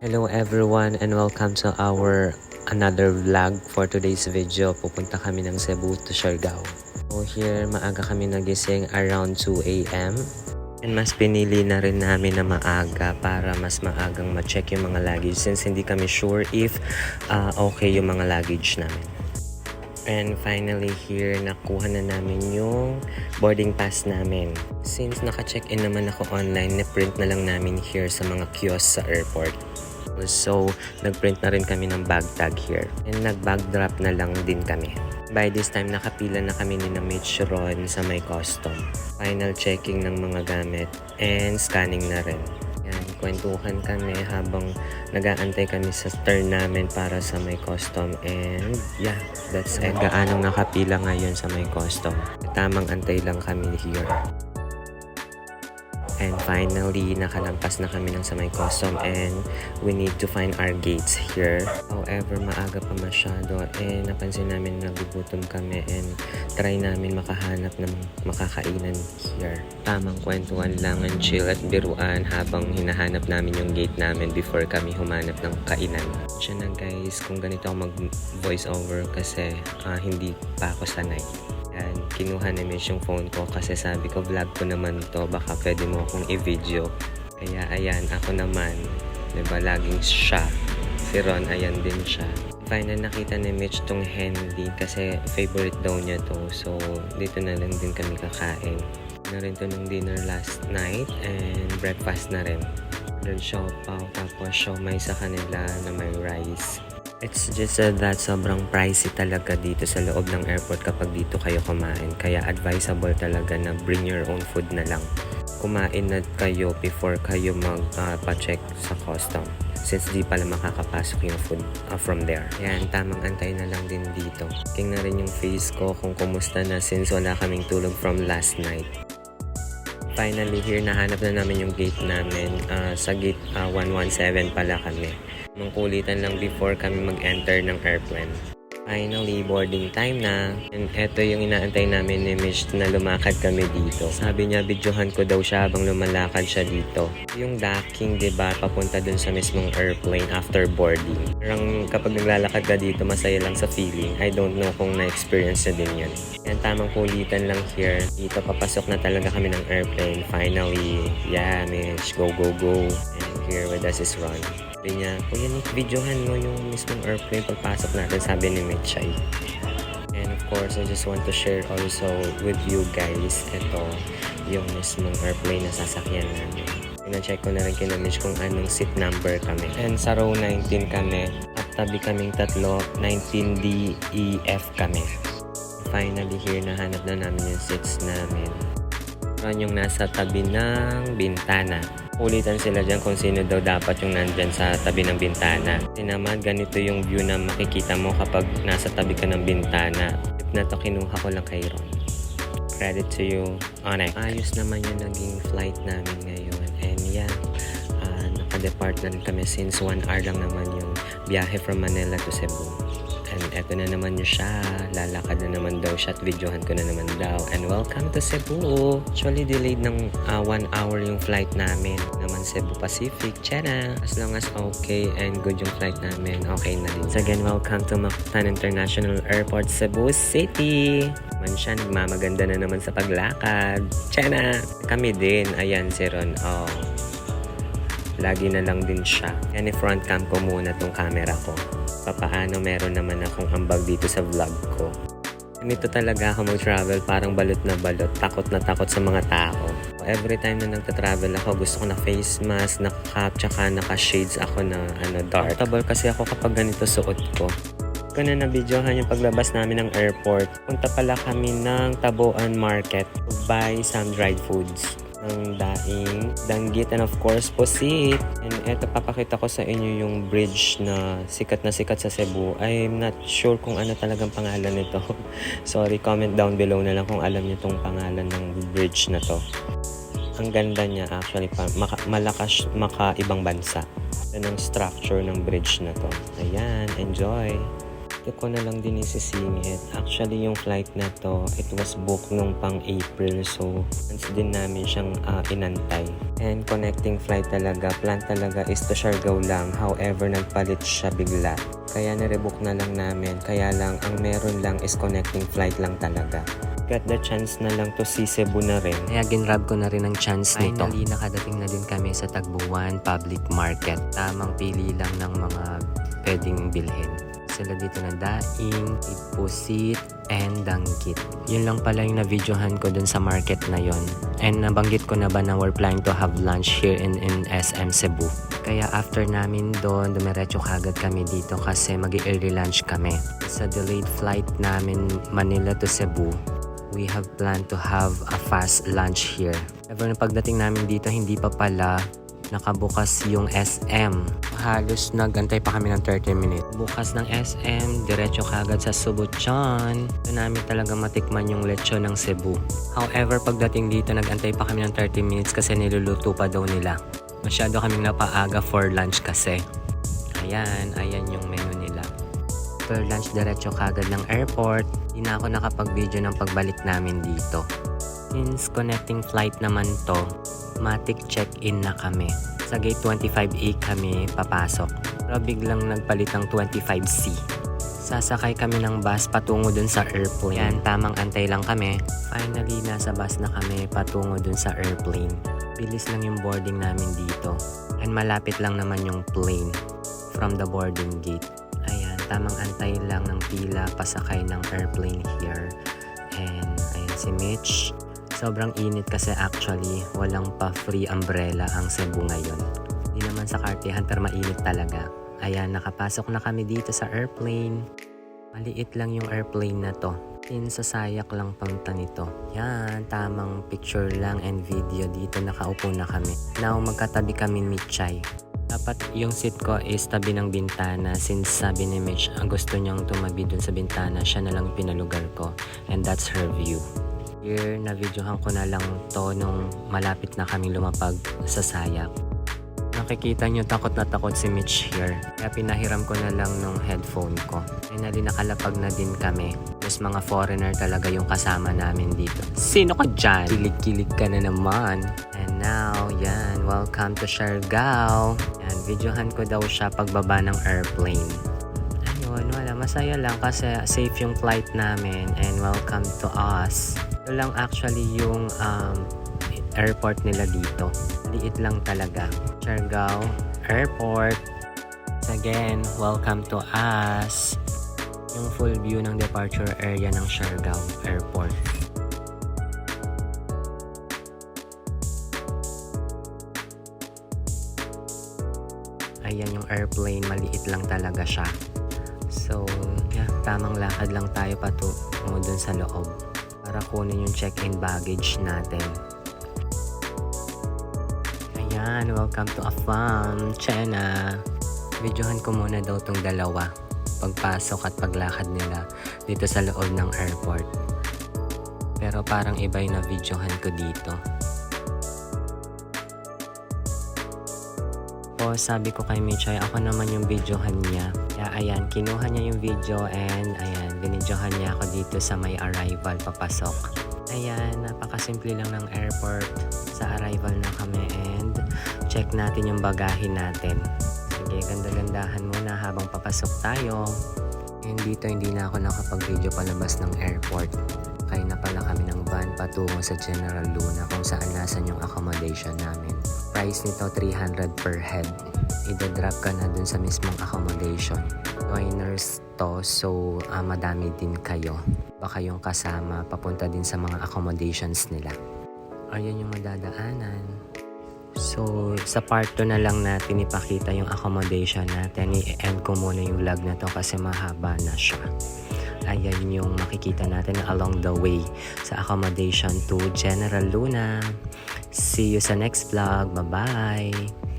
Hello everyone and welcome to our another vlog. For today's video, pupunta kami ng Cebu to Siargao. So here, maaga kami nagising around 2 a.m. And mas pinili na rin namin na maaga para mas maagang ma-check yung mga luggage since hindi kami sure if okay yung mga luggage namin. And finally here, nakuha na namin yung boarding pass namin. Since naka-check-in naman ako online, na-print na lang namin here sa mga kiosk sa airport. So, nag-print na rin kami ng bag tag here. And nag-bag drop na lang din kami. By this time, nakapila na kami ni na Mitch Ron sa may custom. Final checking ng mga gamit and scanning na rin. Yan, kwentuhan kami habang nag-aantay kami sa turn namin para sa may custom. And yeah, that's it. Gaanong nakapila ngayon sa may custom. Tamang antay lang kami here. And finally, nakalampas na kami ng sa may custom and we need to find our gates here. However, maaga pa masyado and napansin namin na nagugutom kami and try namin makahanap ng makakainan here. Tamang kwentuhan lang and chill at biruan habang hinahanap namin yung gate namin before kami humanap ng kainan. Siya na guys, kung ganito ako mag-voice over kasi hindi pa ako sanay. And kinuha na Mitch yung phone ko kasi sabi ko vlog ko naman to, baka pwede mo akong i-video. Kaya ayan, ako naman, diba laging siya. Si Ron, ayan din siya. Final nakita ni Mitch tong handy kasi favorite daw niya to. So dito na lang din kami kakain. Na rin to ng dinner last night and breakfast na rin. Then siopaw, tapos siomay sa kanila na may rice. It's just that sobrang pricey talaga dito sa loob ng airport kapag dito kayo kumain. Kaya advisable talaga na bring your own food na lang. Kumain na kayo before kayo magpa-check sa custom. Since di pala makakapasok yung food from there. Yan, tamang antay na lang din dito. King na rin yung face ko kung kumusta na since wala kaming tulog from last night. Finally here, nahanap na namin yung gate namin. Sa gate 117 pala kami. Mangkulitan lang before kami mag-enter ng airplane. Finally, boarding time na. And eto yung inaantay namin ni Mitch na lumakad kami dito. Sabi niya, videohan ko daw siya habang lumalakad siya dito. Yung docking, diba, papunta dun sa mismong airplane after boarding. Parang kapag naglalakad ka dito, masaya lang sa feeling. I don't know kung na-experience na din yun. Yan, tamang kulitan lang here. Dito, papasok na talaga kami ng airplane. Finally, yeah, Mitch, go, go, go. And here with us is Ron. Sabi niya, Kuya Nick, videohan mo yung mismong airplane pagpasok natin, sabi ni Mitch ay. And of course, I just want to share also with you guys, ito, yung mismong airplane na sasakyan namin. Pina-check ko na rin kina Mitch kung anong seat number kami. And sa row 19 kami, at tabi kaming tatlo, 19D, E, F kami. Finally here, nahanap na namin yung seats namin. Yung nasa tabi ng bintana. Ulitan sila dyan kung sino daw dapat yung nandyan sa tabi ng bintana. Kasi naman, ganito yung view na makikita mo kapag nasa tabi ka ng bintana. Tip na to, kinuha ko lang kay Ron. Credit to you. Onek. Ayos naman yung naging flight namin ngayon. And yeah, naka-depart na rin kami since 1 hour lang naman yung biyahe from Manila to Cebu. And eto na naman yun siya. Lalakad na naman daw siya at videohan ko na naman daw. And welcome to Cebu. Actually, delayed ng 1 hour yung flight namin. Naman Cebu Pacific. Tiyana! As long as okay and good yung flight namin, okay na din. So again, welcome to Mactan International Airport, Cebu City. Man siya, nagmamaganda na naman sa paglakad. Tiyana! Kami din. Ayan si Ron. Oh. Lagi na lang din siya. Yan, front cam ko muna tong camera ko. Papaano meron naman akong ambag dito sa vlog ko. Ganito talaga ako mag-travel, parang balot na balot, takot na takot sa mga tao. Every time na nagta-travel ako, gusto ko na face mask, naka-cap, tsaka naka-shades ako na dark. Comfortable kasi ako kapag ganito suot ko. Kung na videohan yung paglabas namin ng airport, punta pala kami ng Taboan Market to buy some dried foods. Ng daing, danggit, and of course, pusit. And eto, papakita ko sa inyo yung bridge na sikat sa Cebu. I'm not sure kung ano talagang pangalan nito. Sorry, comment down below na lang kung alam niyo tong pangalan ng bridge na to. Ang ganda niya actually, malakas maka ibang bansa. Yan ang structure ng bridge na to. Ayan, enjoy! Gusto ko na lang din isisingit. Actually, yung flight na to, it was booked nung pang April. So, once din namin siyang inantay. And connecting flight talaga, plan talaga is to Siargao lang. However, nagpalit siya bigla. Kaya nirebook na lang namin. Kaya lang, ang meron lang is connecting flight lang talaga. Got the chance na lang to see Cebu na rin. Kaya ginrab ko na rin ang chance nito. Finally, nakadating na din kami sa Tagbuan Public Market. Tamang pili lang ng mga pwedeng bilhin. Sila dito na daing, pusit, and danggit. Yun lang pala yung na-videohan ko dun sa market na yon. And nabanggit ko na ba na we're planning to have lunch here in SM Cebu. Kaya after namin doon, dumiretso kagad kami dito kasi mag-early lunch kami. Sa delayed flight namin Manila to Cebu, we have planned to have a fast lunch here. However, pagdating namin dito, hindi pa pala nakabukas yung SM. Halos nagantay pa kami ng 30 minutes. Bukas ng SM, diretso kagad sa Subuchan. Doon namin talaga matikman yung lechon ng Cebu. However, pagdating dito, nagantay pa kami ng 30 minutes kasi niluluto pa daw nila. Masyado kaming napaaga for lunch kasi. Ayan yung menu nila. For lunch, diretso kagad ng airport. Hindi na ako nakapag-video ng pagbalik namin dito. Since connecting flight naman to, matic check-in na kami. Sa gate 25A kami papasok. Pero biglang nagpalit ng 25C. Sasakay kami ng bus patungo dun sa airplane. Yan, tamang antay lang kami. Finally, nasa bus na kami patungo dun sa airplane. Bilis lang yung boarding namin dito. And malapit lang naman yung plane from the boarding gate. Ayan, tamang antay lang ng pila pasakay ng airplane here. And ayan si Mitch. Sobrang init kasi actually walang pa free umbrella ang Cebu ngayon. Hindi naman sa kartihan pero mainit talaga. Ayan, nakapasok na kami dito sa airplane. Maliit lang yung airplane na to. Sasayak lang punta nito. Yan, tamang picture lang and video dito. Nakaupo na kami. Now, magkatabi kami ni Chay. Dapat yung seat ko is tabi ng bintana since sabi ni Mitch ang gusto niyang tumabi dun sa bintana. Siya na lang pinalugar ko. And that's her view. Here, na-videohan ko na lang to nung malapit na kaming lumapag sa Sayak. Nakikita nyo takot na takot si Mitch here. Kaya pinahiram ko na lang nung headphone ko. Finally, nakalapag na din kami. Mas mga foreigner talaga yung kasama namin dito. Sino ka dyan? Kilig-kilig ka na naman. And now, yan, welcome to Siargao. Yan, videohan ko daw siya pagbaba ng airplane. Wala, masaya lang kasi safe yung flight namin and welcome to us. Ito lang actually yung airport nila dito. Liit lang talaga. Siargao Airport. Again, welcome to us. Yung full view ng departure area ng Siargao Airport. Ayan yung airplane, maliit lang talaga siya. So, yeah, tamang lakad lang tayo patungo dun sa loob para kunin yung check-in baggage natin. Ayan, welcome to Afam, Chena. Videohan ko muna daw tong dalawa. Pagpasok at paglakad nila dito sa loob ng airport. Pero parang iba yung na-videohan ko dito. Sabi ko kay Michay, ako naman yung videohan niya. Kaya ayan, kinuha niya yung video and ayan, binidyohan niya ako dito sa may arrival papasok. Ayan, napakasimple lang ng airport. Sa arrival na kami and check natin yung bagahe natin. Sige, ganda-gandahan muna habang papasok tayo. And dito hindi na ako nakapag-video palabas ng airport. Kaya na pala kami ng van patungo sa General Luna kung saan nasan yung accommodation namin. Price nito 300 per head. Ida-drop ka na dun sa mismong accommodation. Joiners to, so madami din kayo. Baka yung kasama papunta din sa mga accommodations nila. Ayan yung madadaanan. So, sa part 2 na lang natin ipakita yung accommodation natin. I-end ko muna yung vlog na to kasi mahaba na siya. Ayan yung makikita natin along the way sa accommodation to General Luna. See you sa next vlog. Bye-bye!